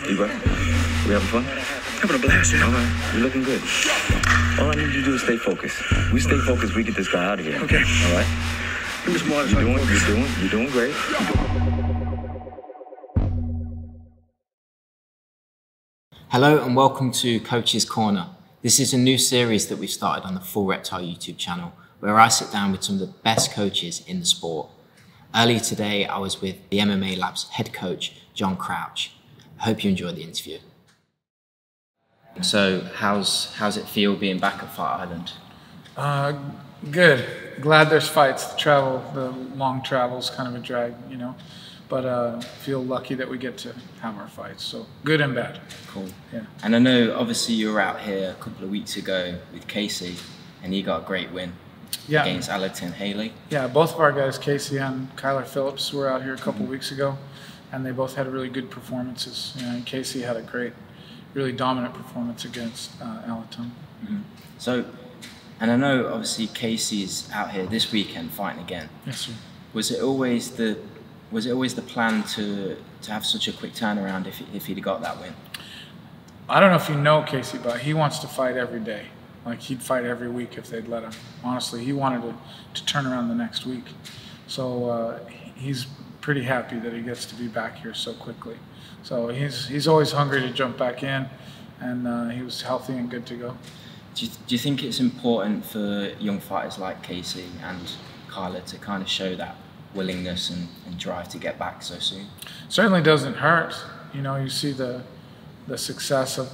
You good? We having fun? Having a blast, yeah. All right, you're looking good. All I need you to do is stay focused. We stay focused, we get this guy out of here. Okay. All right? Give me some water. You're doing great. Hello and welcome to Coach's Corner. This is a new series that we've started on the Full Reptile YouTube channel, where I sit down with some of the best coaches in the sport. Earlier today, I was with the MMA Lab's head coach, John Crouch. I hope you enjoyed the interview. So, how's it feel being back at Fight Island? Good. Glad there's fights. The long travel's kind of a drag, you know. But feel lucky that we get to have our fights. So good and bad. Cool. Yeah. And I know, obviously, you were out here a couple of weeks ago with Casey, and he got a great win against Allerton Haley. Yeah, both of our guys, Casey and Kyler Phillips, were out here a couple weeks ago, and they both had really good performances. You know, and Casey had a great, really dominant performance against Allerton. Mm-hmm. So, and I know, obviously, Casey's out here this weekend fighting again. Yes, sir. Was it always the plan to have such a quick turnaround if he'd got that win? I don't know if you know Casey, but he wants to fight every day. Like, he'd fight every week if they'd let him. Honestly, he wanted to turn around the next week. So he's pretty happy that he gets to be back here so quickly. So he's always hungry to jump back in, and he was healthy and good to go. Do you think it's important for young fighters like Casey and Kyler to kind of show that willingness and drive to get back so soon? Certainly doesn't hurt. You know, you see the success of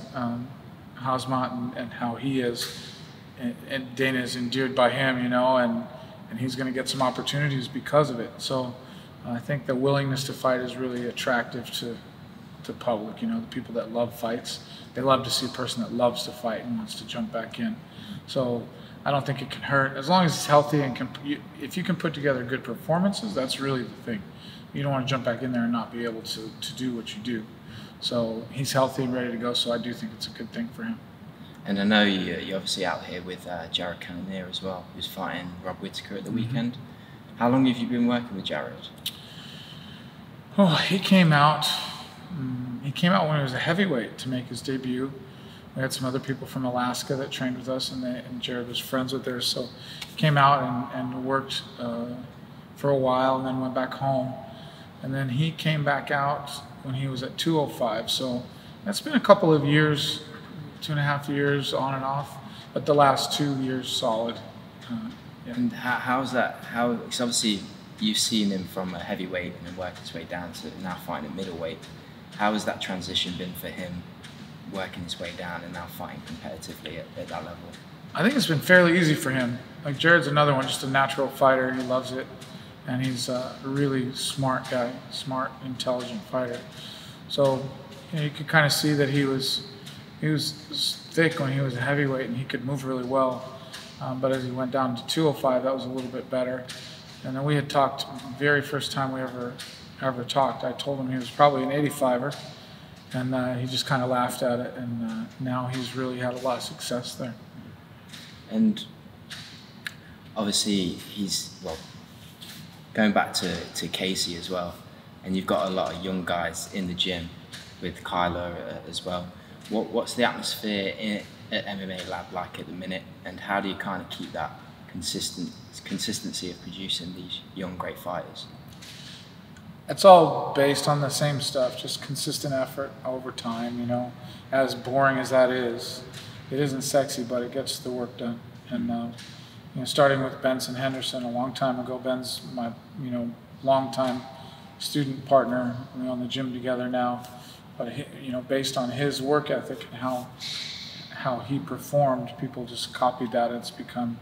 Hazmat and how he is, and Dana is endeared by him, you know, and he's going to get some opportunities because of it. So I think the willingness to fight is really attractive to the public, you know, the people that love fights. They love to see a person that loves to fight and wants to jump back in. So I don't think it can hurt. As long as it's healthy and if you can put together good performances, that's really the thing. You don't want to jump back in there and not be able to do what you do. So he's healthy and ready to go, so I do think it's a good thing for him. And I know you're obviously out here with Jared Cannonier as well, who's fighting Rob Whittaker at the weekend. How long have you been working with Jared? Oh, he came out when he was a heavyweight to make his debut. We had some other people from Alaska that trained with us, and Jared was friends with theirs. So he came out and worked for a while and then went back home. And then he came back out when he was at 205. So that's been a couple of years, 2.5 years on and off, but the last 2 years solid. Yeah. And how's that? Because obviously you've seen him from a heavyweight and then work his way down to now fighting at middleweight. How has that transition been for him, working his way down and now fighting competitively at that level? I think it's been fairly easy for him. Like, Jared's another one, just a natural fighter. He loves it, and he's a really smart guy, smart, intelligent fighter. So you could kind of see that he was thick when he was a heavyweight, and he could move really well. But as he went down to 205, that was a little bit better. And then we had talked, very first time we ever talked, I told him he was probably an 85er, and he just kind of laughed at it, and now he's really had a lot of success there. And obviously going back to Casey as well, and you've got a lot of young guys in the gym with Kyler as well. What's the atmosphere at MMA Lab like at the minute, and how do you kind of keep that consistency of producing these young, great fighters? It's all based on the same stuff, just consistent effort over time, you know. As boring as that is, it isn't sexy, but it gets the work done. And you know, starting with Benson Henderson a long time ago, Ben's my long-time student partner. We're on the gym together now, but based on his work ethic and how he performed, people just copied that. It's become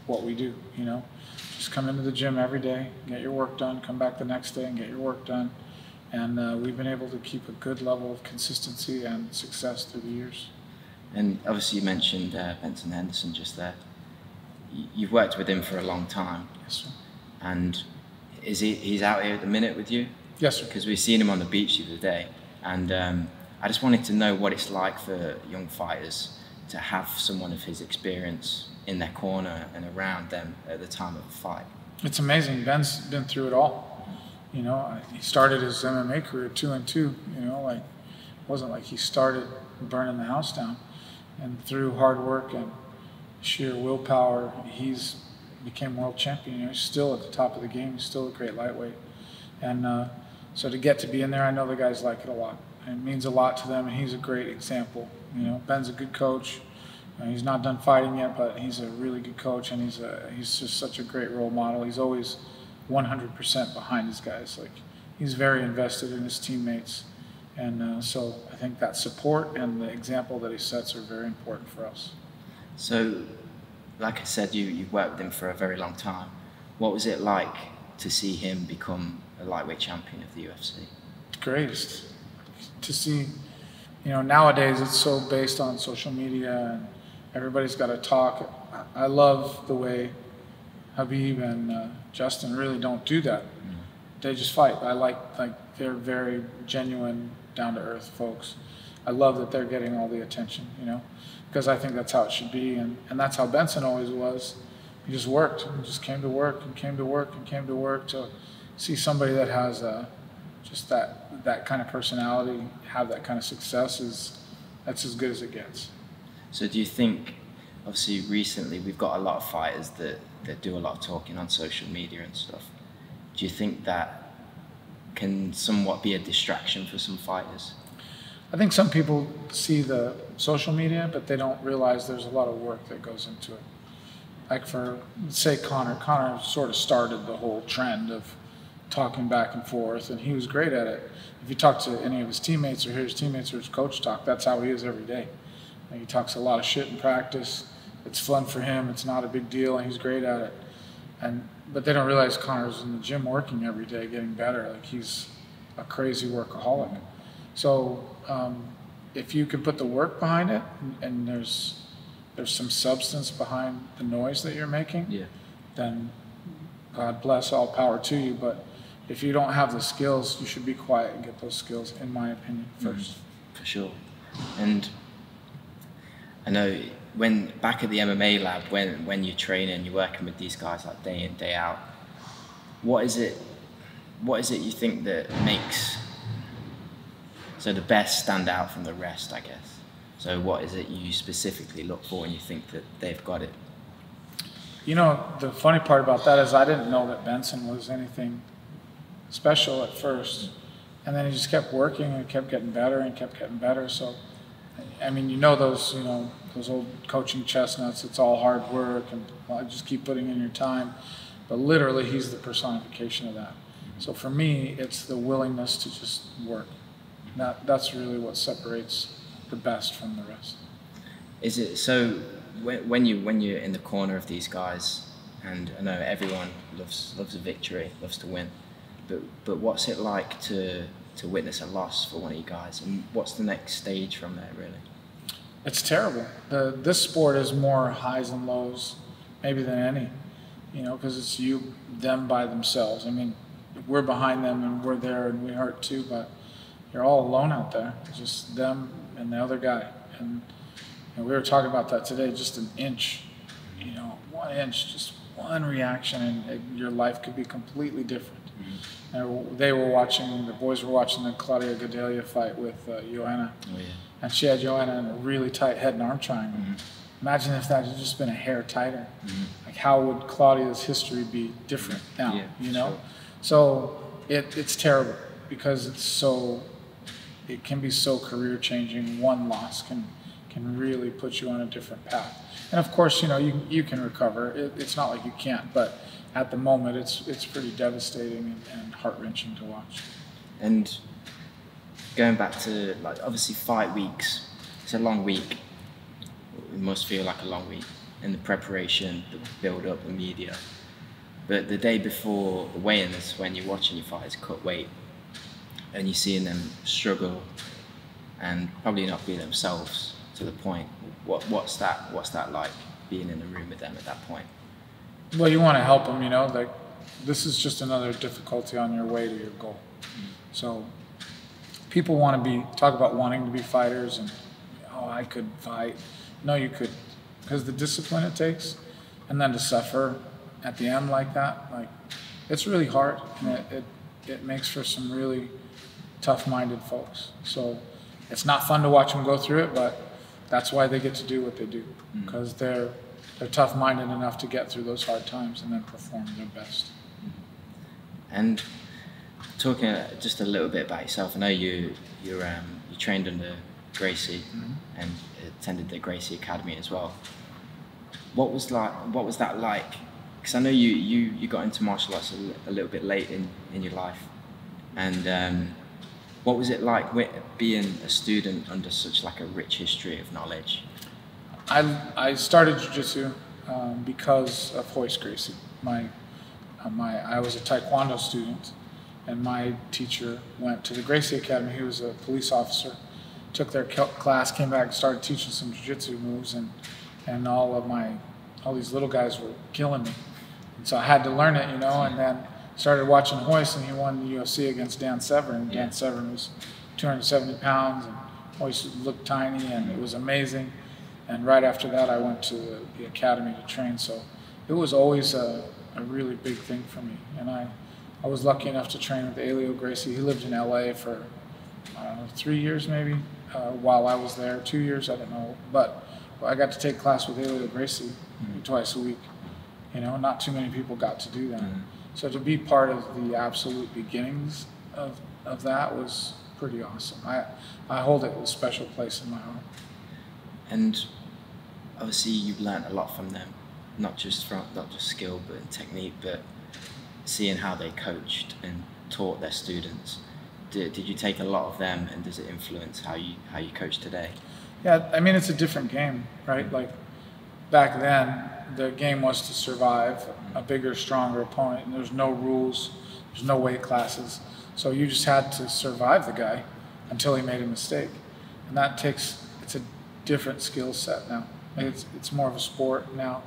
what we do, you know. Just come into the gym every day, get your work done, come back the next day and get your work done. And we've been able to keep a good level of consistency and success through the years. And obviously you mentioned Benson Henderson just there. You've worked with him for a long time. Yes, sir. And he's out here at the minute with you? Yes, sir. Because we've seen him on the beach the other day. And I just wanted to know what it's like for young fighters to have someone of his experience in their corner and around them at the time of a fight. It's amazing. Ben's been through it all. You know, he started his MMA career 2-2. You know, like wasn't like he started burning the house down. And through hard work and sheer willpower, he's became world champion. You know, he's still at the top of the game. He's still a great lightweight. And so to get to be in there, I know the guys like it a lot. And it means a lot to them, and he's a great example. You know, Ben's a good coach. He's not done fighting yet, but he's a really good coach, and he's just such a great role model. He's always 100% behind his guys. Like, he's very invested in his teammates. And so I think that support and the example that he sets are very important for us. So, like I said, you've worked with him for a very long time. What was it like to see him become a lightweight champion of the UFC? Greatest. To see, you know, nowadays it's so based on social media and everybody's got to talk. I love the way Habib and Justin really don't do that. They just fight. I like they're very genuine, down-to-earth folks. I love that they're getting all the attention, you know, because I think that's how it should be, and that's how Benson always was. He just worked, and just came to work, and came to work, and came to work. To see somebody that has just that kind of personality, have that kind of success, that's as good as it gets. So do you think, obviously recently we've got a lot of fighters that do a lot of talking on social media and stuff. Do you think that can somewhat be a distraction for some fighters? I think some people see the social media, but they don't realize there's a lot of work that goes into it. Like for, say, Conor sort of started the whole trend of talking back and forth, and he was great at it. If you talk to any of his teammates or hear his teammates or his coach talk, that's how he is every day. And he talks a lot of shit in practice. It's fun for him. It's not a big deal, and he's great at it. But they don't realize Conor's in the gym working every day, getting better. Like, he's a crazy workaholic. So if you can put the work behind it, and there's some substance behind the noise that you're making, yeah, then God bless, all power to you. But if you don't have the skills, you should be quiet and get those skills, in my opinion, first. For sure. And I know when back at the MMA lab, when you're training, you're working with these guys like day in, day out, what is it you think that makes the best stand out from the rest, I guess? So what is it you specifically look for when you think that they've got it? You know, the funny part about that is I didn't know that Benson was anything special at first. And then he just kept working and kept getting better and kept getting better. So, I mean, those old coaching chestnuts, it's all hard work and just keep putting in your time. But literally, he's the personification of that. So for me, it's the willingness to just work. That's really what separates the best from the rest. Is it so when you're in the corner of these guys, and I know everyone loves a victory, loves to win, but what's it like to witness a loss for one of you guys, and what's the next stage from there, really? It's terrible. This sport is more highs and lows, maybe than any, because it's them by themselves. I mean, we're behind them and we're there and we hurt too, but you're all alone out there. It's just them and the other guy. And we were talking about that today, just an inch, 1 inch, just one reaction, and your life could be completely different. Mm-hmm. And the boys were watching the Claudia Gadelha fight with Joanna. Oh, yeah. And she had Joanna in a really tight head and arm triangle. Mm-hmm. Imagine if that had just been a hair tighter. Mm-hmm. Like, how would Claudia's history be different now, Sure. So it's terrible because it can be so career changing. One loss can really put you on a different path. And of course, you can recover. It's not like you can't, but at the moment, it's pretty devastating and heart-wrenching to watch. And going back to, obviously fight weeks, it's a long week. It must feel like a long week in the preparation, the build-up, the media. But the day before the weigh-ins, when you're watching your fighters cut weight, and you're seeing them struggle and probably not be themselves to the point, what's that like, being in the room with them at that point? Well, you want to help them, like, this is just another difficulty on your way to your goal. Mm-hmm. So people talk about wanting to be fighters and, I could fight. No, you could, because the discipline it takes, and then to suffer at the end like that, it's really hard, and it makes for some really tough-minded folks. So it's not fun to watch them go through it, but that's why they get to do what they do, because they're tough-minded enough to get through those hard times and then perform their best. And talking just a little bit about yourself, I know you trained under Gracie and attended the Gracie Academy as well. What was that like? Because I know you got into martial arts a little bit late in your life, and what was it like being a student under such like a rich history of knowledge? I started Jiu Jitsu because of Royce Gracie. I was a Taekwondo student, and my teacher went to the Gracie Academy. He was a police officer, took their class, came back and started teaching some Jiu Jitsu moves, and all these little guys were killing me. And so I had to learn it, and then started watching Royce, and he won the UFC against Dan Severn. Dan Severn was 270 pounds, and Royce looked tiny, and it was amazing. And right after that, I went to the academy to train. So it was always a really big thing for me. And I was lucky enough to train with Elio Gracie. He lived in LA for, I don't know, 3 years maybe, while I was there. 2 years, I don't know. But I got to take class with Elio Gracie twice a week. Not too many people got to do that. So to be part of the absolute beginnings of that was pretty awesome. I hold it a special place in my heart. And obviously you've learned a lot from them, not just skill but in technique, but seeing how they coached and taught their students. Did you take a lot of them, and does it influence how you coach today? Yeah, I mean, it's a different game, right? Like back then, the game was to survive a bigger, stronger opponent, and there's no rules, there's no weight classes, so you just had to survive the guy until he made a mistake, and it's a different skill set now. It's more of a sport now.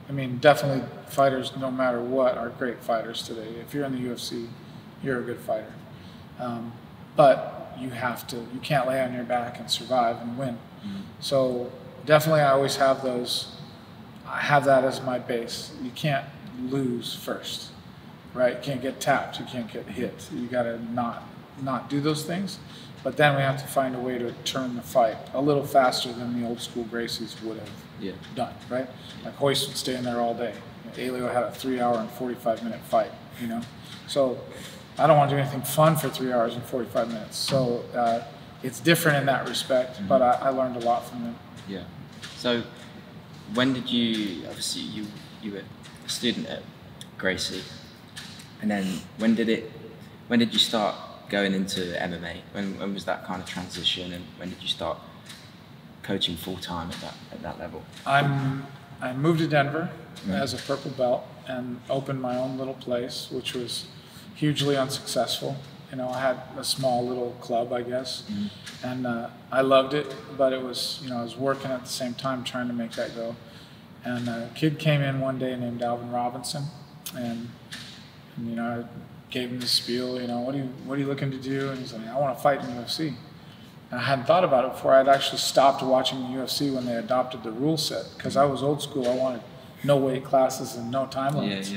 I mean, definitely fighters, no matter what, are great fighters today. If you're in the UFC, you're a good fighter. But you can't lay on your back and survive and win. So definitely I always have those. I have that as my base. You can't lose first, right? You can't get tapped, you can't get hit. You gotta not do those things. But then we have to find a way to turn the fight a little faster than the old school Gracies would have done, right? Like Royce would stay in there all day. Elio had a 3 hour and 45-minute fight, So I don't want to do anything fun for 3 hours and 45 minutes. So it's different in that respect, but I learned a lot from them. Yeah. So when did you, obviously you were a student at Gracie, and then when did you start going into MMA? When was that kind of transition, and when did you start coaching full-time at that level? I moved to Denver as a purple belt and opened my own little place, which was hugely unsuccessful. I had a small little club, I guess, and I loved it, but it was, I was working at the same time trying to make that go. And a kid came in one day named Alvin Robinson, and I gave him the spiel, what are you looking to do? And he's like, I want to fight in the UFC. And I hadn't thought about it before. I'd actually stopped watching the UFC when they adopted the rule set, because I was old school. I wanted no weight classes and no time limits.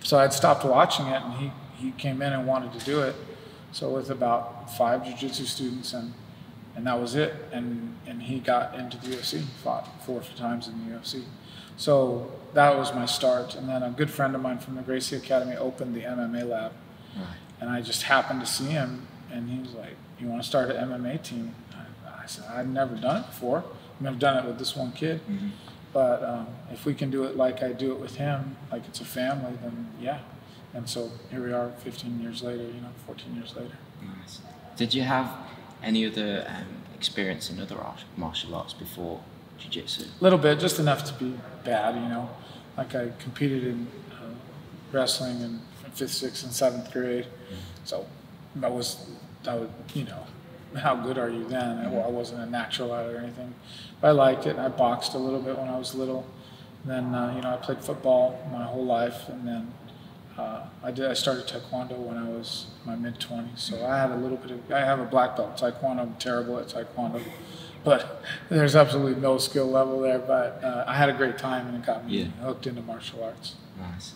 So I'd stopped watching it, and he came in and wanted to do it. So with about 5 jiu-jitsu students, and that was it. And he got into the UFC, fought 4 times in the UFC. So that was my start. And then a good friend of mine from the Gracie Academy opened the MMA lab. And I just happened to see him, and he was like, you want to start an MMA team? I said, I've never done it before. I've never done it with this one kid. But if we can do it like I do it with him, like it's a family, then yeah. And so here we are 15 years later, 14 years later. Nice. Did you have any other experience in other martial arts before Jiu-Jitsu? A little bit, just enough to be bad, Like I competed in wrestling in 5th, 6th, and 7th grade. So I was, how good are you then? I wasn't a natural at it or anything. But I liked it. I boxed a little bit when I was little. And then, I played football my whole life. And then I started Taekwondo when I was in my mid-20s. So I had I have a black belt in Taekwondo. I'm terrible at Taekwondo. But there's absolutely no skill level there. But I had a great time, and it got me hooked into martial arts. Nice.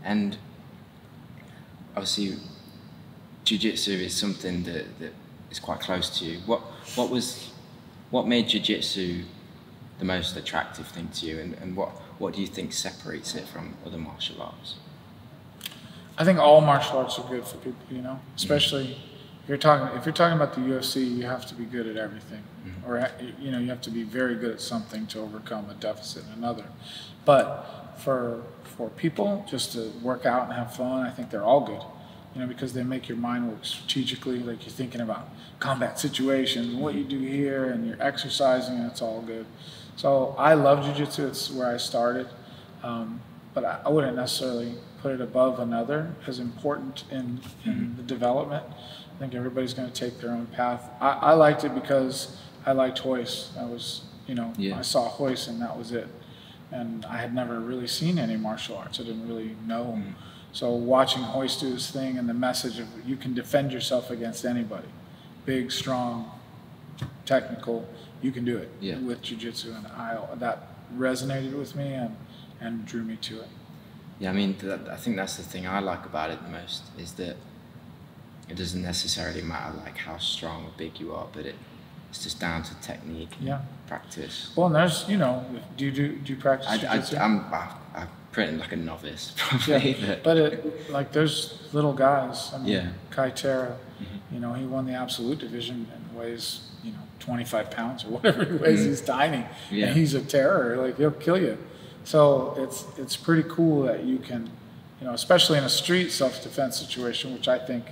And obviously, Jiu Jitsu is something that is quite close to you. what made jiu-jitsu the most attractive thing to you, and what do you think separates it from other martial arts? I think all martial arts are good for people, you know, especially if you're talking about the UFC, you have to be good at everything, or you know, you have to be very good at something to overcome a deficit in another. But for people just to work out and have fun, I think they're all good, you know, because they make your mind work strategically. Like you're thinking about combat situations, what you do here, and you're exercising, and it's all good. So I love jiu-jitsu. It's where I started, but I wouldn't necessarily put it above another as important in the development. I think everybody's going to take their own path. I liked it because I liked ROYCE. That was, you know, I saw ROYCE and that was it. And I had never really seen any martial arts. I didn't really know. So watching ROYCE do his thing and the message of you can defend yourself against anybody, big, strong, technical, you can do it with jiu-jitsu, and that resonated with me and drew me to it. Yeah, I mean, I think that's the thing I like about it the most, is that it doesn't necessarily matter like how strong or big you are, but it's just down to technique and practice. Well, and there's, you know, do you practice jiu-jitsu? I'm pretty like a novice, probably. Yeah, but like there's little guys. I mean, Kai Tara, you know, he won the absolute division and weighs, you know, 25 pounds or whatever he weighs. He's tiny, and he's a terror. Like he'll kill you. So it's pretty cool that you can, you know, especially in a street self-defense situation, which I think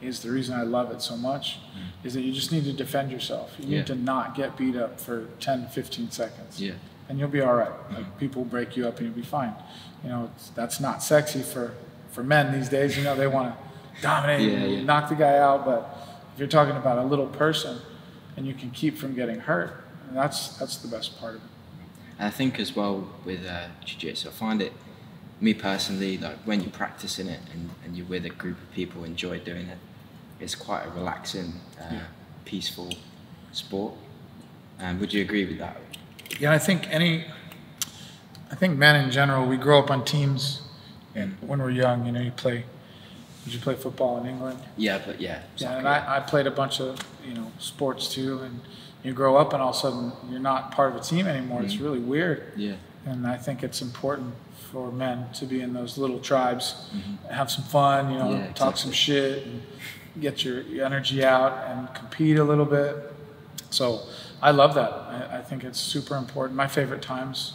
is the reason I love it so much, is that you just need to defend yourself. You need to not get beat up for 10, 15 seconds. And you'll be all right. Like people break you up and you'll be fine. You know, that's not sexy for men these days. You know, they want to dominate and knock the guy out. But if you're talking about a little person and you can keep from getting hurt, that's the best part of it. And I think as well with jiu-jitsu, I find it, me personally, like when you're practicing it and you're with a group of people who enjoy doing it, it's quite a relaxing, peaceful sport. Would you agree with that? Yeah, I think men in general, we grow up on teams, and when we're young, you know, did you play football in England? Yeah, but yeah. Yeah, and I played a bunch of, you know, sports too, and you grow up and all of a sudden you're not part of a team anymore. It's really weird. Yeah. And I think it's important for men to be in those little tribes, have some fun, you know, talk some shit, and get your energy out and compete a little bit. So I love that. I think it's super important. My favorite times,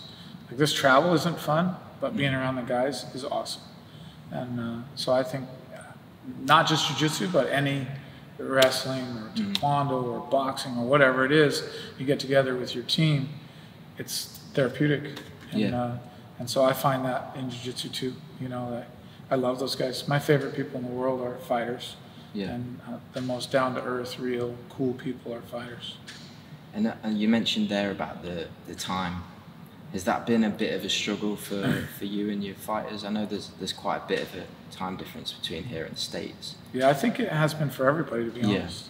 like this travel isn't fun, but being around the guys is awesome. And so I think not just jiu-jitsu, but any wrestling or taekwondo or boxing or whatever it is, you get together with your team, it's therapeutic. And so I find that in jiu-jitsu too. You know, I love those guys. My favorite people in the world are fighters. And the most down-to-earth, real, cool people are fighters. And you mentioned there about the time. Has that been a bit of a struggle for you and your fighters? I know there's quite a bit of a time difference between here and the States. Yeah, I think it has been for everybody, to be honest.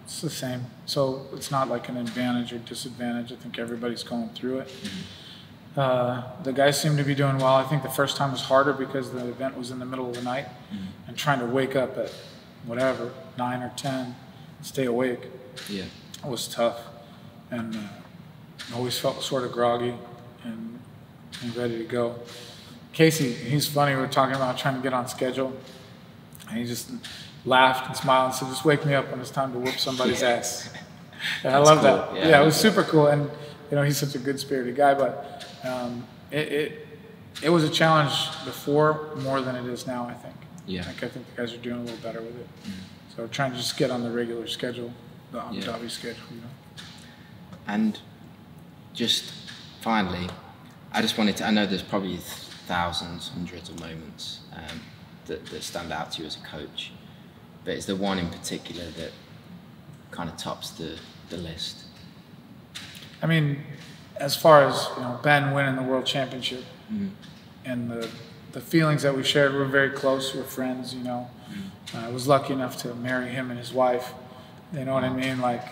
It's the same. So it's not like an advantage or disadvantage. I think everybody's going through it. The guys seem to be doing well. I think the first time was harder because the event was in the middle of the night, and trying to wake up at whatever, 9 or 10, stay awake. It was tough. And always felt sort of groggy and ready to go. Casey, he's funny. We were talking about trying to get on schedule, and he just laughed and smiled and said, "Just wake me up when it's time to whoop somebody's ass." And I love that. Yeah, it was super cool. And you know, he's such a good-spirited guy. But it was a challenge before more than it is now, I think. Like, I think the guys are doing a little better with it. So trying to just get on the regular schedule, the Abu Dhabi schedule, you know. And just finally, I just wanted to, I know there's probably thousands, hundreds of moments that stand out to you as a coach, but is there one in particular that kind of tops the list? I mean, as far as, you know, Ben winning the world championship and the feelings that we shared, we're very close, we're friends, you know. I was lucky enough to marry him and his wife, you know what I mean? Like,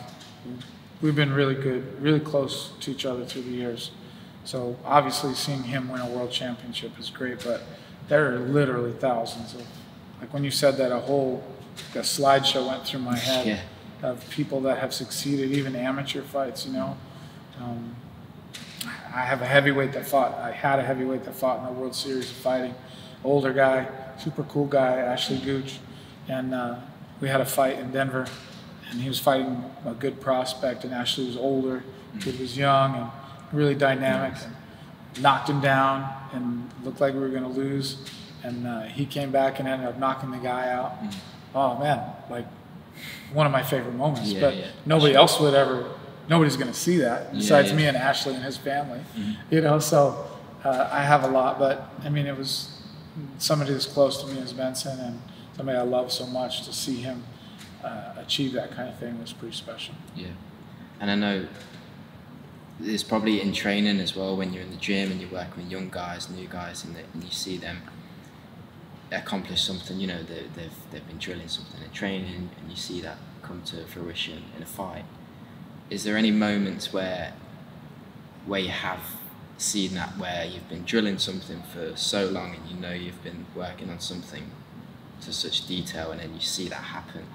we've been really good, really close to each other through the years. So obviously seeing him win a world championship is great, but there are literally thousands of, like when you said that, a slideshow went through my head of people that have succeeded, even amateur fights, you know. I have a heavyweight that fought. I had a heavyweight that fought in the World Series of Fighting. Older guy, super cool guy, Ashley Gooch, and we had a fight in Denver, and he was fighting a good prospect, and Ashley was older, kid was young and really dynamic, and knocked him down, and looked like we were going to lose, and he came back and ended up knocking the guy out. Oh man, like one of my favorite moments. But nobody else would ever. Nobody's going to see that besides me and Ashley and his family, you know. So I have a lot, but I mean, it was somebody as close to me as Benson, and somebody I love so much. To see him achieve that kind of thing was pretty special. Yeah, and I know there's probably in training as well, when you're in the gym and you're working with young guys, new guys, and you see them accomplish something. You know, they've been drilling something in training, and you see that come to fruition in a fight. Is there any moments where you have seen that, where you've been drilling something for so long and you know you've been working on something to such detail, and then you see that happen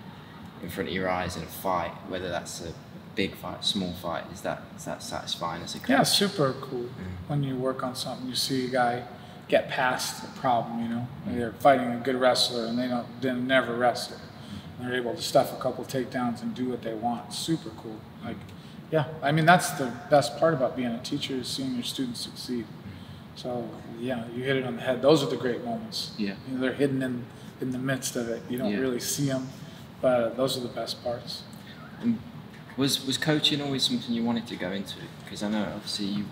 in front of your eyes in a fight, whether that's a big fight, small fight? Is that satisfying as a coach? Yeah, super cool. When you work on something, you see a guy get past the problem, you know. They're fighting a good wrestler and they never wrestle. They're able to stuff a couple takedowns and do what they want. Super cool. Like, yeah, I mean, that's the best part about being a teacher, is seeing your students succeed. So yeah, you hit it on the head. Those are the great moments. Yeah, you know, they're hidden in the midst of it. You don't really see them, but those are the best parts. And was coaching always something you wanted to go into? Because I know obviously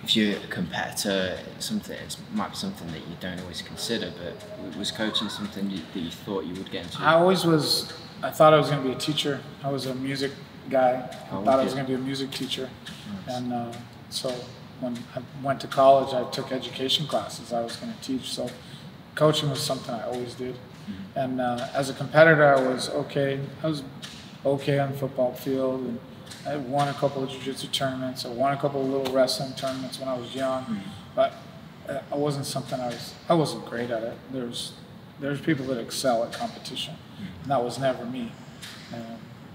if you're a competitor, it might be something that you don't always consider, but was coaching something that you thought you would get into? I always was. I thought I was going to be a teacher. I was a music guy. I thought I was going to be a music teacher. Nice. And so when I went to college, I took education classes. I was going to teach. So coaching was something I always did. And as a competitor, I was okay. I was okay on the football field, and I won a couple of Jiu Jitsu tournaments. I won a couple of little wrestling tournaments when I was young, but I wasn't something I wasn't great at it. There's people that excel at competition, and that was never me.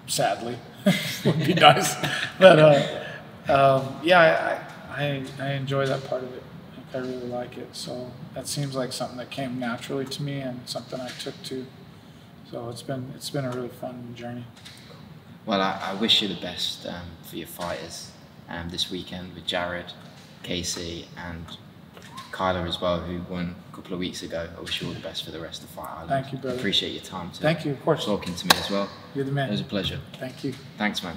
Sadly, would be nice, but yeah, I enjoy that part of it. I really like it. So that seems like something that came naturally to me and something I took to. So it's been a really fun journey. Well, I wish you the best for your fighters this weekend with Jared, Casey, and Kyler as well, who won a couple of weeks ago. I wish you all the best for the rest of Fight Island. Thank you, brother. I appreciate your time Thank you, of course. Talking to me as well. You're the man. It was a pleasure. Thank you. Thanks, man.